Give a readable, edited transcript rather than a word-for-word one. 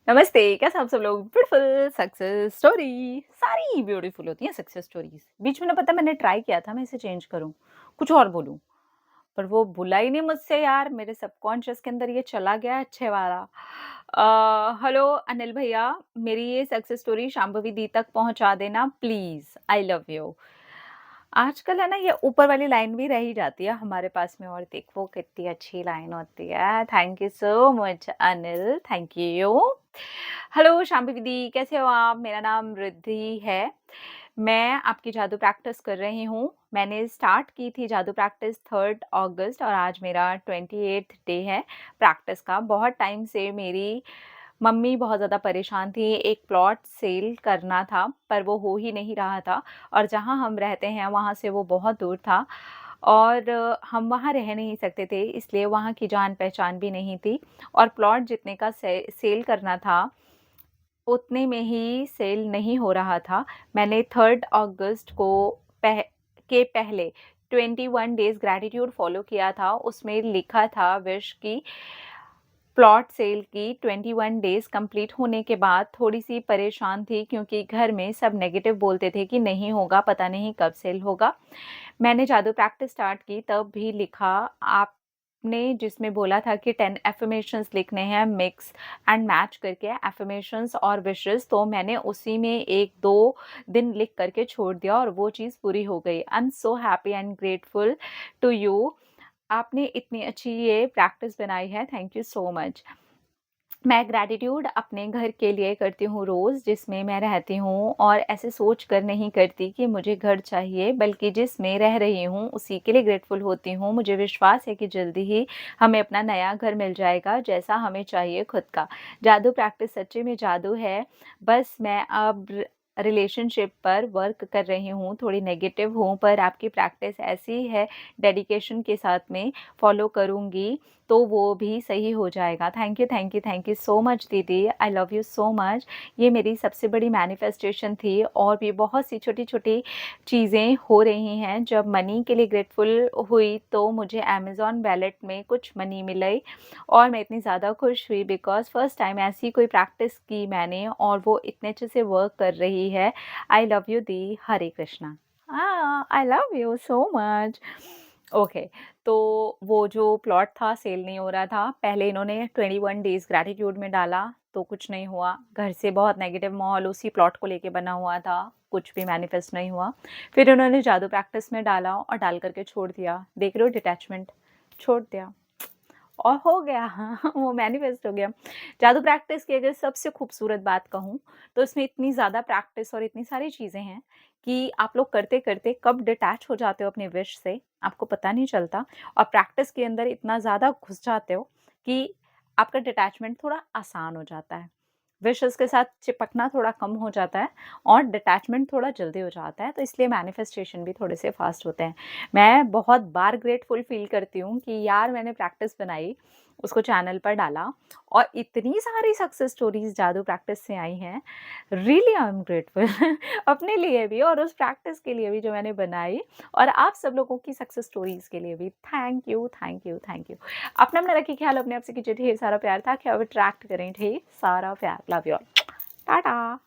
नमस्ते, कैसे आप सब लोग? ब्यूटीफुल सक्सेस स्टोरी, सारी ब्यूटीफुल होती हैं सक्सेस स्टोरीज़। बीच में ना पता है मैंने ट्राई किया था मैं इसे चेंज करूँ, कुछ और बोलूँ, पर वो भुला ही नहीं मुझसे यार, मेरे सबकॉन्शियस के अंदर ये चला गया अच्छे वाला। हेलो अनिल भैया, मेरी ये सक्सेस स्टोरी शांभवी दी तक पहुँचा देना प्लीज़, आई लव यू। आजकल है ना ये ऊपर वाली लाइन भी रह ही जाती है हमारे पास में और देखो कितनी अच्छी लाइन होती है। Thank you so much Anil, thank you. Hello Shambhavi di, कैसे हो आप? मेरा नाम रिद्धि है। मैं आपकी जादू प्रैक्टिस कर रही हूँ। मैंने स्टार्ट की थी जादू प्रैक्टिस 3 अगस्त और आज मेरा 28th डे है प्रैक्टिस का। बहुत टाइम से मेरी मम्मी बहुत ज़्यादा परेशान थी, एक प्लॉट सेल करना था, पर वो हो ही नहीं रहा था और जहाँ हम रहते हैं वहाँ से वो बहुत दूर था और हम वहाँ रह नहीं सकते थे, इसलिए वहाँ की जान-पहचान भी नहीं थी और प्लॉट जितने का सेल करना था, उतने में ही सेल नहीं हो रहा था। मैंने 3 अगस्त को पहले 21 डेज़ ग्रैटिट्यूड फ़ॉलो किया था, उसमें लिखा था विश की प्लॉट सेल की 21 डेज़ कंप्लीट होने के बाद थोड़ी-सी परेशान थी क्योंकि घर में सब नेगेटिव बोलते थे कि नहीं होगा, पता नहीं कब सेल होगा। मैंने जादू प्रैक्टिस स्टार्ट की तब भी लिखा आपने जिसमें बोला था कि 10 अफ़र्मेशंस लिखने हैं मिक्स एंड मैच करके अफ़र्मेशंस और विशेस, तो मैंने उसी में 1-2 दिन लिख करके छोड़ दिया और वो चीज़ पूरी हो गई। I am so happy and grateful to you. आपने इतनी अच्छी ये प्रैक्टिस बनाई है, थैंक यू सो मच। मैं ग्रैटिट्यूड अपने घर के लिए करती हूँ रोज़, जिसमें मैं रहती हूँ और ऐसे सोच कर नहीं करती कि मुझे घर चाहिए, बल्कि जिसमें रह रही हूँ, उसी के लिए ग्रेटफुल होती हूँ। मुझे विश्वास है कि जल्दी ही हमें अपना नया घर मिल जाएगा, जैसा हमें चाहिए खुद का। जादू प्रैक्टिस सच्ची में जादू है, बस मैं अब रिलेशनशिप पर वर्क कर रही हूँ, थोड़ी नेगेटिव हूँ, पर आपकी प्रैक्टिस ऐसी है, डेडिकेशन के साथ में फ़ॉलो करूँगी तो वो भी सही हो जाएगा। थैंक यू सो मच दीदी, I love you so much. ये मेरी सबसे बड़ी मैनिफेस्टेशन थी और भी बहुत सी छोटी-छोटी चीज़ें हो रही हैं। जब मनी के लिए ग्रेटफुल हुई तो मुझे अमेज़न वॉलेट में कुछ मनी मिली और मैं इतनी ज़्यादा खुश हुई बिकॉज़ फर्स्ट टाइम ऐसी कोई प्रैक्टिस की मैंने और वो इतने अच्छे से वर्क कर रही है। I love you the, Hare Krishna. I love you so much. Okay, तो वो जो प्लॉट था सेल नहीं हो रहा था। पहले इन्होंने 21 डेज़ ग्रैटिट्यूड में डाला तो कुछ नहीं हुआ। घर से बहुत नेगेटिव माहौल उसी प्लॉट को लेके बना हुआ था, कुछ भी मैनिफेस्ट नहीं हुआ। फिर उन्होंने जादू प्रैक्टिस में डाला और डाल कर के छोड़ दिया। देख रहे हो डिटैचमेंट, छोड़ दिया। और हो गया वो मैनिफेस्ट हो गया। जादू प्रैक्टिस की अगर सबसे खूबसूरत बात कहूँ, तो इसमें इतनी ज़्यादा प्रैक्टिस और इतनी सारी चीज़ें हैं कि आप लोग करते-करते कब डिटैच हो जाते हो अपने विश से, आपको पता नहीं चलता और प्रैक्टिस के अंदर इतना ज़्यादा घुस जाते हो कि आपका डिटैचमेंट थोड़ा आसान हो जाता है। विशेज़ के साथ चिपकना थोड़ा कम हो जाता है और डिटैचमेंट थोड़ा जल्दी हो जाता है, तो इसलिए मैनिफेस्टेशन भी थोड़े से फास्ट होते हैं। मैं बहुत बार ग्रेटफुल फ़ील करती हूँ कि यार मैंने प्रैक्टिस बनाई, उसको चैनल पर डाला और इतनी सारी सक्सेस स्टोरीज़ जादू प्रैक्टिस से आई हैं। रियली आई एम ग्रेटफुल अपने लिए भी और उस प्रैक्टिस के लिए भी जो मैंने बनाई और आप सब लोगों की सक्सेस स्टोरीज़ के लिए भी। Thank you, thank you, thank you. अपना रखिए ख्याल, अपने आप से कीजिए ढेर सारा प्यार ताकि अब अट्रैक्ट करें ढेर सारा प्यार। Love you all. टाटा।